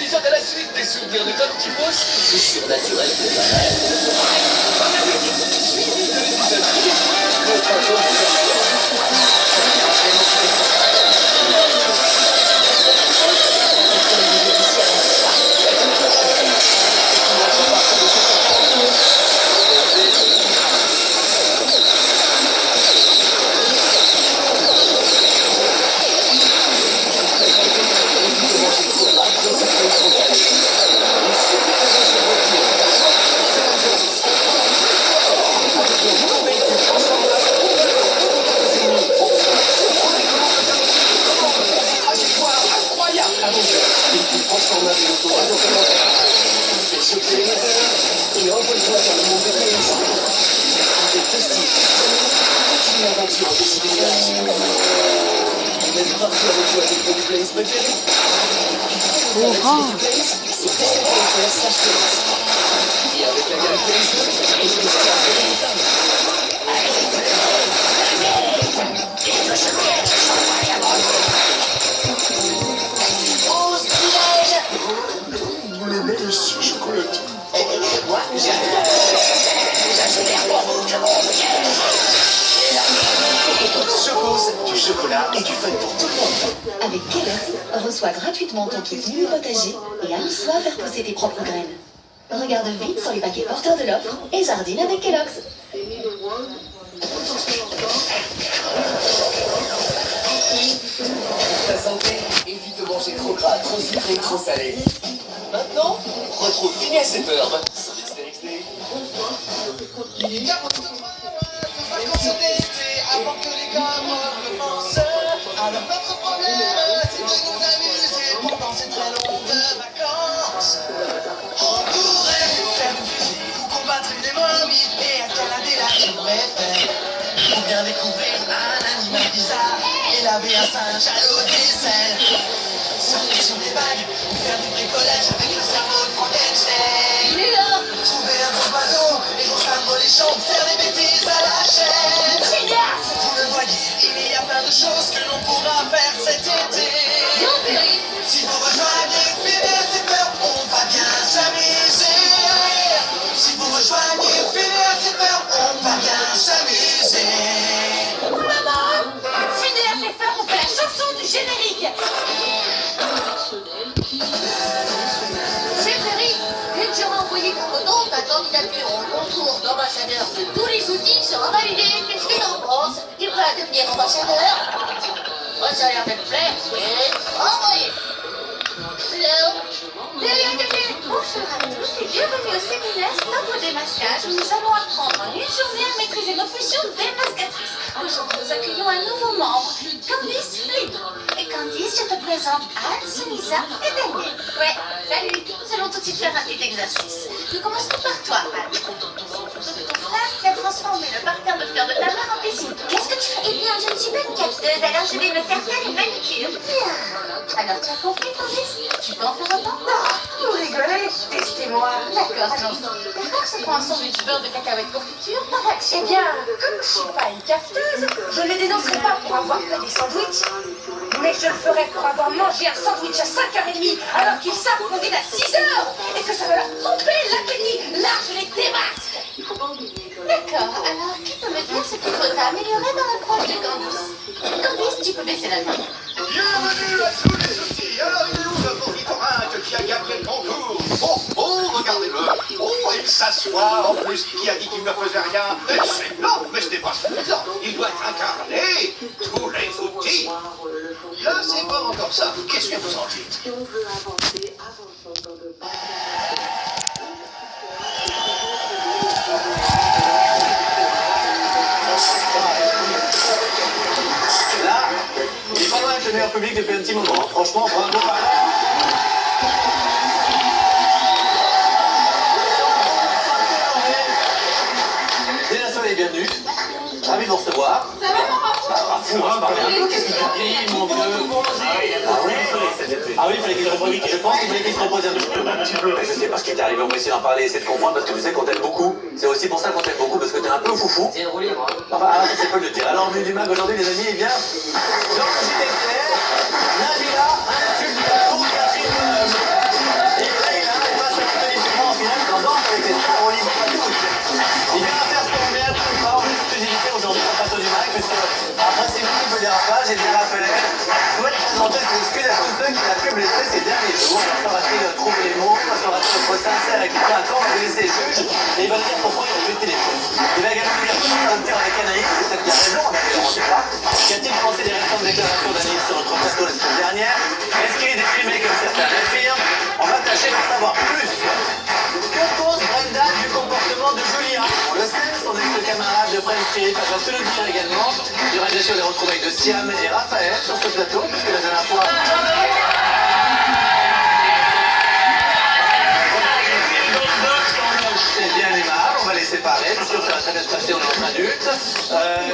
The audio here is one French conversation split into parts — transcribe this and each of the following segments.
l'épisode à la suite des souvenirs de Tom Tipos, c'est surnaturel pour Noël. Suivi de l'épisode le fantôme et envole-toi dans le monde de Blaze. Avec Dusty, continue l'aventure de ces villages. Même partout avec toi tes produits Blaze préférés. Avec les Blaze sur Disney.fr/Blaze. Et avec la gamme Blaze 2, et les histoires véritable. Le Blaze chocolat. Moi, j'adore. Chocos, du chocolat et du fun pour tout le monde. Avec Kellogg's, reçois gratuitement ton kit mini potager et amuse-toi à faire pousser tes propres graines. Regarde vite sur les paquets porteurs de l'offre et jardine avec Kellogg's. Pour ta santé, évite de manger trop gras, trop sucré, trop salé. Maintenant, retrouve Phineas et Ferb sur Disney XD. Il y a beaucoup de vacances d'été avant que les gamins recommencent. Alors notre problème, c'est de nous amuser pendant ces très longues vacances. On pourrait faire une musique ou combattre une momie et escalader la tour Eiffel. Ou bien découvrir un animal bizarre et laver un singe à l'eau d'aisselle. Sauter sur des vagues ou faire du bricolage avec le cerveau de Frankenstein. Il est là! Trouver un gros oiseau et repeindre les champs, faire des bêtises à la chaîne. Génial! Vous le voyez, il y a plein de choses que l'on pourra faire cet été. Bien, Perry! Si vous rejoignez Phineas et Ferb, on va bien s'amuser. Si vous rejoignez Phineas et Ferb, on va bien s'amuser. Maman! Phineas et Ferb, on fait la chanson du générique! C'est Perry! Dès que j'aurai envoyé ta photo, ta candidature au concours d'ambassadeur de tous les outils sera validée. Qu'est-ce que t'en penses? Tu vas devenir ambassadeur? Oh, ça a l'air de te plaire, oui. Envoyé! Hello? Bonjour à tous et bienvenue au séminaire Stop au démasquage où nous allons apprendre en une journée à maîtriser nos fonctions démascatrices. Aujourd'hui, nous accueillons un nouveau membre, Candice Flynn. Et Candice, je te présente Anne, Sunisa et Daniel. Ouais, salut. Nous allons tout de suite faire un petit exercice. Nous commencerons par toi, Anne. Ton frère qui a transformé le parterre de fleurs de ta mère en piscine. Qu'est-ce que tu fais? Eh bien, je ne suis pas une capteuse, alors je vais me faire faire une manicure. Bien. Alors, tu as compris, Candice? Tu peux en faire autant? Non, vous rigolez. Testez-moi. D'accord, allons-y. D'accord, c'est pour un sandwich beurre de cacahuète confiture par action. Eh bien, comme je suis pas une cafeteuse, je ne les dénoncerai pas pour avoir fait des sandwichs. Mais je le ferai pour avoir mangé un sandwich à 5h30 alors qu'ils savent qu'on dîne à 6h et que ça va leur couper l'appétit. Là, je les démasque. D'accord, alors qui peut me dire ce qu'il faudra améliorer dans l'approche de Candice? Candice, tu peux baisser la main. Bienvenue à tous les outils. Alors il est où notre ornithorynque qui a gagné le concours? Oh, oh, regardez-le. Oh, il s'assoit. En plus, qui a dit qu'il ne faisait rien? C'est non, mais ce n'est pas suffisant. Il doit incarner tous les outils. Là, c'est pas encore ça. Qu'est-ce que vous en dites? Si on veut avancer, avançons dans le bas. Là, il est pas loin d'être le meilleur public depuis un petit moment. Franchement, bravo. Déjà Soleil, bienvenue. Ravi de vous recevoir. Ça va, maman? Qu'est-ce qu'il t'a dit, mon Dieu? Ah oui, il fallait qu'il réponde vite. Je pense qu'il fallait qu'il se repose un petit peu. Je sais pas ce qui t'est arrivé, on va essayer d'en parler, essayer de comprendre, parce que tu sais qu'on t'aime beaucoup. C'est aussi pour ça qu'on t'aime beaucoup, parce que t'es un peu foufou. C'est roulé, moi. Enfin, je sais pas le dire. Alors, du mag aujourd'hui, les amis, eh bien, Jean-Gilles Leclerc, Nabila, un insulte du patron, Catherine qui l'a pu blesser ces derniers jours. Alors, saura-t-il trouver les mots? Saura-t-il être sincère et quitter un temps? On va lui laisser le juge et il va nous dire pourquoi il a tué le téléphone. Il va également nous dire tout un tir avec Anaïs, peut-être qu'il a raison, on ne sait pas. Qu'a-t-il pensé des récentes déclarations d'Anaïs sur notre plateau la semaine dernière? Est-ce qu'il est déprimé comme certains l'affirment? On va tâcher d'en savoir plus. Que pense Brenda du comportement de Julia? On le sait, son ex-camarade de French Trip, elle va tout nous dire également. Il y aura bien sûr les retrouvailles de Siam et Raphaël sur ce plateau, puisque la dernière fois... C'est bien aimable, on va les séparer, bien sûr ça va très bien se passer, on est entre adultes.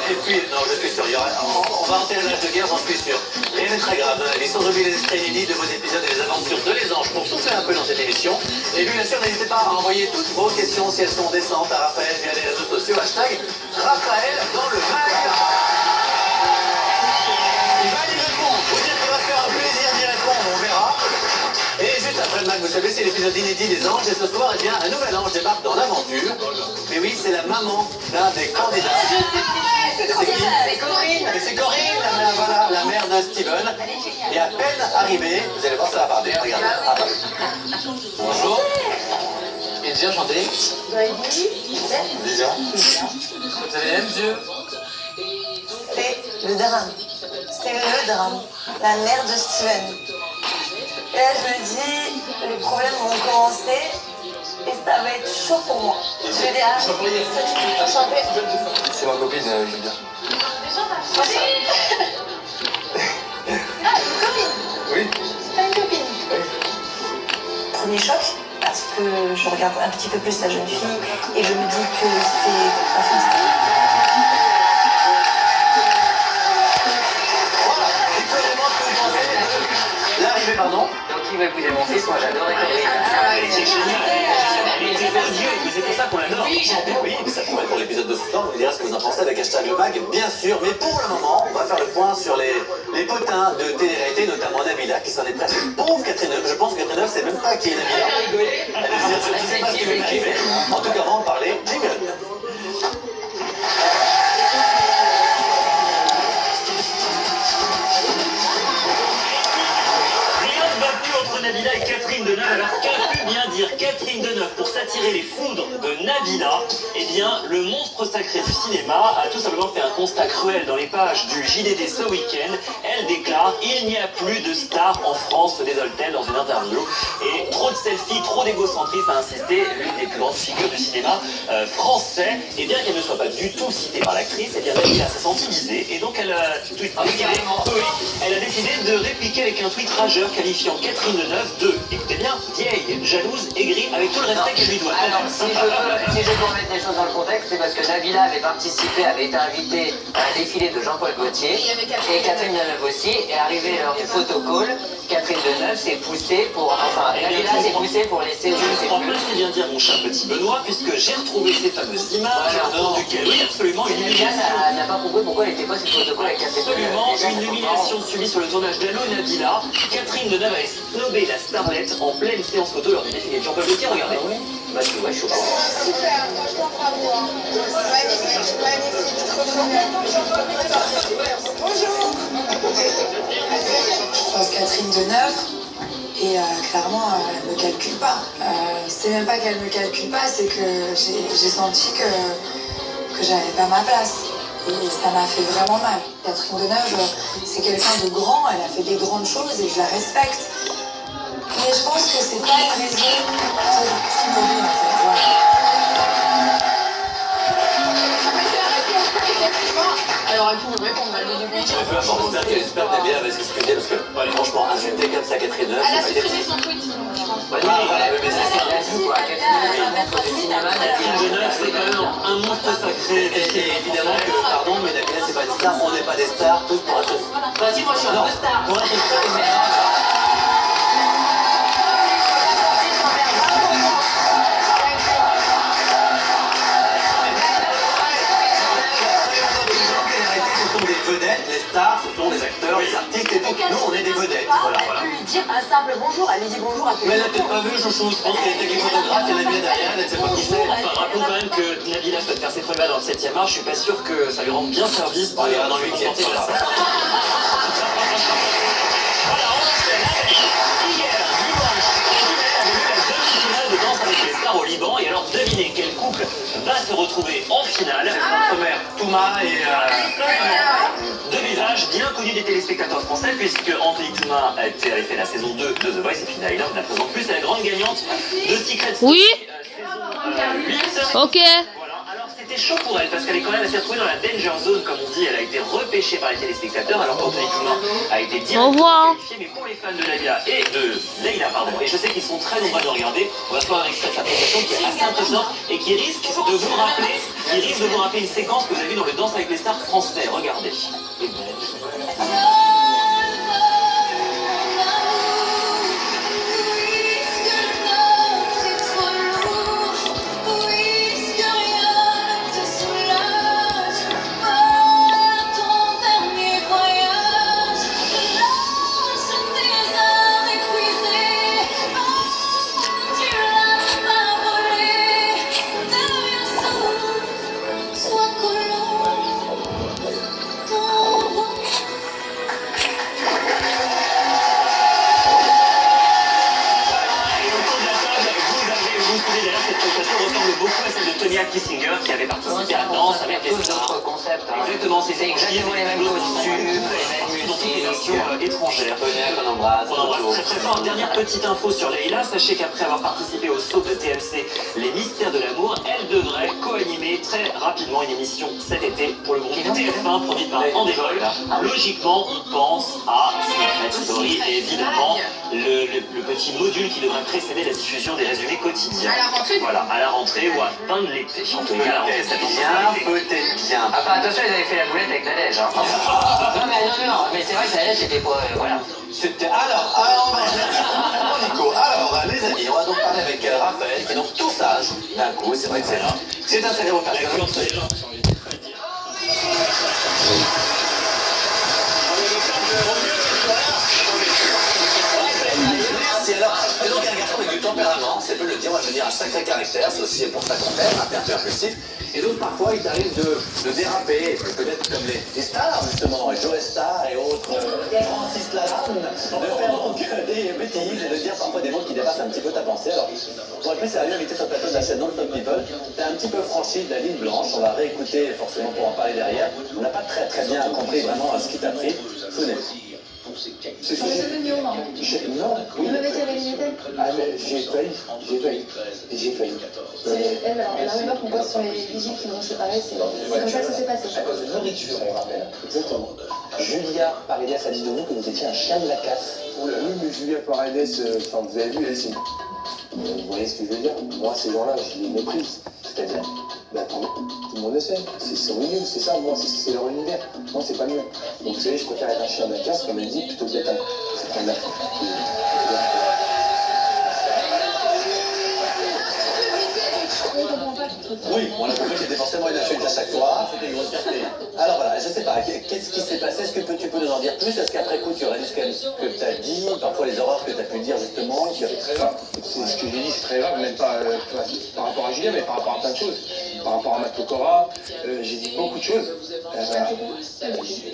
Et puis, non, je suis sûr, on va enterrer l'âge de guerre, j'en suis sûr. Rien n'est très grave dans la vie, sans oublier les extraits inédits de vos épisodes et les aventures de Les Anges pour souffler un peu dans cette émission. Et puis bien sûr, n'hésitez pas à envoyer toutes vos questions si elles sont décentes à Raphaël via les réseaux sociaux, hashtag Raphaël dans le mag. Il va y répondre, faut dire qu'il va se faire un plaisir d'y répondre, on verra. Et juste après le mag, vous savez, c'est l'épisode inédit des anges. Et ce soir, eh bien, un nouvel ange débarque dans l'aventure. Mais oui, c'est la maman d'un des candidats. C'est Corinne. Et c'est Corinne, voilà, la mère de Steven. Et à peine arrivée, vous allez voir, ça va parler. Regardez. Ah, bonjour. Et déjà chanté? Déjà. Vous avez les mêmes yeux? C'est le drame. C'est le drame. La mère de Steven. Et là, je me dis, les problèmes vont commencer et ça va être chaud pour moi. Je vais dire, C'est ma copine, Julia. Ah, une copine? Oui. T'as une copine? Oui. Premier choc, parce que je regarde un petit peu plus la jeune fille et je me dis que c'est pas facile. Voilà, dites-moi vraiment ce que vous pensez de l'arrivée, pardon. Qui va épouser mon fils? Moi j'adorais Corinne. C'est génial. Mais c'est pour ça qu'on l'adore. Oui, j'adore. Oui, mais ça pourrait être pour l'épisode de ce soir. Vous me direz ce que vous en pensez avec hashtag le mag, bien sûr. Mais pour le moment, on va faire le point sur les potins de télé-réalité, notamment Nabila, qui s'en est presque. Pauvre Catherine Deneuve. Je pense que Catherine Deneuve sait même pas qui est Nabila. Elle ne sait pas ce qui lui est arrivé. En tout cas, on va en parler. Jingle. Nabila et Catherine Deneuve. Alors qu'a pu bien dire Catherine Deneuve pour s'attirer les foudres de Nabila? Eh bien, le monstre sacré du cinéma a tout simplement fait un constat cruel dans les pages du JDD ce week-end. Elle déclare: il n'y a plus de stars en France, se désole-t-elle dans une interview. Et trop de selfies, trop d'égocentrisme, a insisté l'une des plus grandes figures du cinéma français. Et bien qu'elle ne soit pas du tout citée par l'actrice, eh bien Nabila s'est sentie visée et donc elle a elle a décidé de répliquer avec un tweet rageur qualifiant Catherine Deneuve de, écoutez bien, vieille, jalouse, aigrie, avec tout le respect qu'elle lui doit. Alors, si je peux remettre les choses dans le contexte, c'est parce que Nabila avait participé, avait été invitée à un défilé de Jean-Paul Gaultier. Et Catherine Deneuve aussi. Et arrivé lors du photocall, Catherine Deneuve s'est poussée pour. Enfin, Nabila s'est poussée pour laisser Je ne crois pas ce qu'il vient de dire mon cher petit Benoît, puisque j'ai retrouvé ces fameuses images, dans duquel, oui, absolument, une Nabila humiliation. n'a pas compris pourquoi elle n'était pas sur le photocall avec Catherine Deneuve. Absolument, Déjà, une ça humiliation subie sur le tournage d'Allo Nabila. Catherine Deneuve avait snobé la starlette en pleine séance photo lors du défilé de Jean-Paul Gaultier. Regardez. Bah, tu vois, je suis au courant. Super, franchement bravo. Magnifique, magnifique, trop trop bien. Bonjour. Je pense Catherine Deneuve et clairement elle ne me calcule pas. C'est même pas qu'elle me calcule pas, c'est que j'ai senti que j'avais pas ma place. Et ça m'a fait vraiment mal. Catherine Deneuve, c'est quelqu'un de grand, elle a fait des grandes choses et je la respecte. Mais je pense que c'est pas une raison pour s'immobiler en fait. Voilà. Alors, elle pourrait répondre, elle est obligée. Mais peu importe, j'espère que Nabila va s'excuser parce que franchement, insulter comme ça Catherine Deneuve. Elle a supprimé son tweet, je pense. Voilà, mais c'est ça. Elle a dit quoi? Catherine Deneuve, monstre du cinéma, Catherine Deneuve, c'est quand même un monstre sacré. Et évidemment que, pardon, mais Nabila, c'est pas une star, on n'est pas des stars, tous pour être. Vas-y, moi je suis un peu star. Pour être les stars, ce sont les acteurs, les artistes et tout. Nous, on est des vedettes. Voilà, voilà. Elle peut lui dire un simple bonjour, elle lui dit bonjour à tout le Mais elle monde. n'a peut-être pas vu, chouchou. Je pense qu'elle était avec les photographes, il y en a bien derrière, elle ne sait pas qui c'est. Enfin, rappelons quand même que Nabila souhaite faire ses preuves dans le 7e art. Je suis pas sûr que ça lui rende bien service. On ira dans le 8e. Voilà, on enchaîne avec va se retrouver en finale. Première, Touma et... Deux visages bien connus des téléspectateurs français, puisque Anthony Touma avait fait la saison 2 de The Voice, et puis Naila ne la présente plus, c'est la grande gagnante de Secret Story. Oui. Saison 8. Ok. Voilà, alors c'était chaud pour elle, parce qu'elle est quand même, elle s'est retrouvée dans la danger zone, comme on dit, elle a été repêchée par les téléspectateurs, alors qu'Anthony Touma a été directement qualifié, mais pour les fans de Naila et de Leïla, pardon, et je sais qu'ils sont très nombreux à nous regarder, on va se faire un extrait de sa prestation qui est assez impressionnante, et qui risque de vous rappeler une séquence que vous avez vue dans le Danse avec les stars français, regardez. Kissinger qui avait participé à Danse avec les stars. D'autres concepts. Exactement, c'est exactement les mêmes costumes, dans toutes les nations étrangères. qu'on embrasse. On embrasse très très fort. Dernière petite info sur Leïla, sachez qu'après avoir participé au soap de TMC Les Mystères de l'amour, elle devrait co-animer très rapidement une émission cet été pour le groupe TF1 produite par Andevol. Logiquement, on pense à Secret Story et évidemment le petit module qui devrait précéder la diffusion des résumés quotidiens. À la rentrée. Voilà, à la rentrée ou à fin de l'été. En tout cas, la rentrée, ça peut-être bien. Enfin, attention, ils avaient fait la boulette avec la neige. Hein. non, mais c'est vrai que la neige, c'était pas... voilà. C'était... Alors, Nico, les amis, on va donc parler avec Raphaël, qui est donc tout sage d'un coup, c'est vrai que c'est là. C'est un célèbre personnage. Merci, alors, c'est donc un garçon avec du tempérament, c'est peu le dire, on va dire un sacré caractère, c'est aussi pour ça qu'on t'aime, un peu impulsif, et donc parfois il t'arrive de déraper, peut-être comme les stars justement, Joe Star et autres, Francis Lalanne, de faire donc des bêtises et de dire parfois des mots qui dépassent un petit peu ta pensée. Alors, pour être plus sérieux, invité sur le plateau de la chaîne Non Stop People, t'as un petit peu franchi de la ligne blanche, on va réécouter forcément pour en parler derrière, on n'a pas très bien compris vraiment ce qui t'a pris, souvenez. C'est mignon, non? Non, oui. Vous m'avez été limité? Ah, mais j'ai failli. Elle a même pas qu'on passe sur les vigiles qui nous ont séparés, c'est comme ça que ça s'est passé. À cause de nourriture, on rappelle. Exactement. Julia Paredes a dit de vous que vous étiez un chien de la casse. Oui, mais Julia Paredes, vous avez vu, elle, c'est... Vous voyez ce que je veux dire? Moi, ces gens-là, je les méprise. C'est-à-dire, attendez, tout le monde le sait, c'est milieu, c'est ça, moi, c'est leur univers. Non, c'est pas mieux. Donc, vous savez, je préfère être un chien de la casse, comme elle dit, plutôt que d'être un mec. Oui, on a compris que c'était forcément une insulte à chaque fois, c'était une grosse fierté. Alors voilà, je sais pas, qu'est-ce qui s'est passé? Est-ce que tu peux nous en dire plus? Est-ce qu'après coup tu réalises quand même ce que tu as dit, parfois les horreurs que tu as pu dire justement? C'est très grave. Ce que j'ai dit, c'est très grave, même pas par rapport à Julia, mais par rapport à plein de choses. Par rapport à Matt Pokora, j'ai dit beaucoup de choses.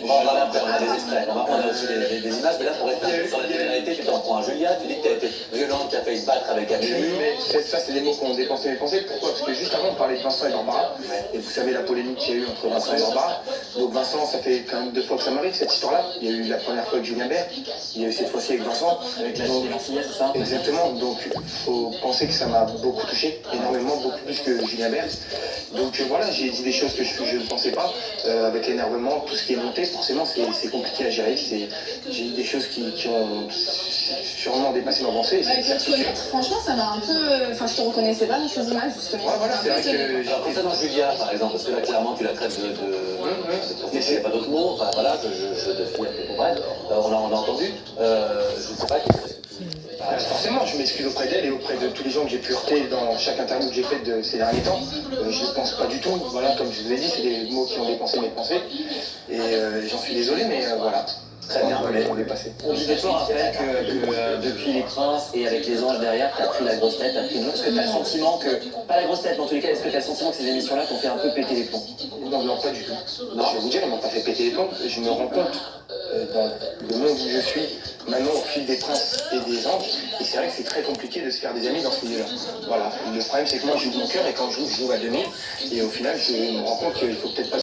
On va en parler après, on a des extraits, on a aussi des images, mais là pour être sur la télé-réalité, tu t'en prends à Julia, tu dis que tu as été violente, tu as failli se battre avec Amélie. Mais ça, c'est des mots qu'on dépensé mes pensées. Pourquoi? Parce que juste avant, on parlait de Vincent et Barbara, et vous savez la polémique qu'il y a eu entre Vincent et Barbara. Donc Vincent, ça fait quand même 2 fois que ça m'arrive, cette histoire-là. Il y a eu la première fois avec Julien Bert, il y a eu cette fois-ci avec Vincent. Avec la Marseillais, c'est ça? Exactement, donc il faut penser que ça m'a beaucoup touché, énormément, beaucoup plus que Julien Bert. Donc voilà, j'ai dit des choses que je ne pensais pas, avec l'énervement, tout ce qui est monté, forcément c'est compliqué à gérer. J'ai dit des choses qui ont sûrement dépassé ma pensée. Franchement, ça m'a un peu... Enfin, je te reconnaissais pas dans ces images, justement. Ouais, voilà, c'est vrai que... Alors concernant Julia, par exemple, parce que là, clairement, tu la traites de il n'y a pas d'autre mot, enfin voilà, je te fie après pour bref, on a entendu, je ne sais pas forcément, je m'excuse auprès d'elle et auprès de tous les gens que j'ai pu heurter dans chaque interview que j'ai faite de ces derniers temps. Je ne pense pas du tout, voilà, comme je vous ai dit, c'est des mots qui ont dépensé mes pensées, et j'en suis désolé, mais voilà. Très bien, on est passé. On disait toi, Raphaël, que depuis Les Princes et avec Les Anges derrière, t'as pris la grosse tête, t'as pris une autre. Est-ce que t'as le sentiment que, pas la grosse tête, mais en tous les cas, est-ce que t'as le sentiment que ces émissions-là t'ont fait un peu péter les plombs? Non, pas du tout. Non, je vais vous dire, ils m'ont pas fait péter les plombs. Je me rends compte dans le monde où je suis, maintenant au fil des Princes et des Anges, et c'est vrai que c'est très compliqué de se faire des amis dans ce milieu-là. Voilà. Le problème, c'est que moi, je joue de mon cœur, et quand je joue à 2000, et au final, je me rends compte qu'il faut peut-être pas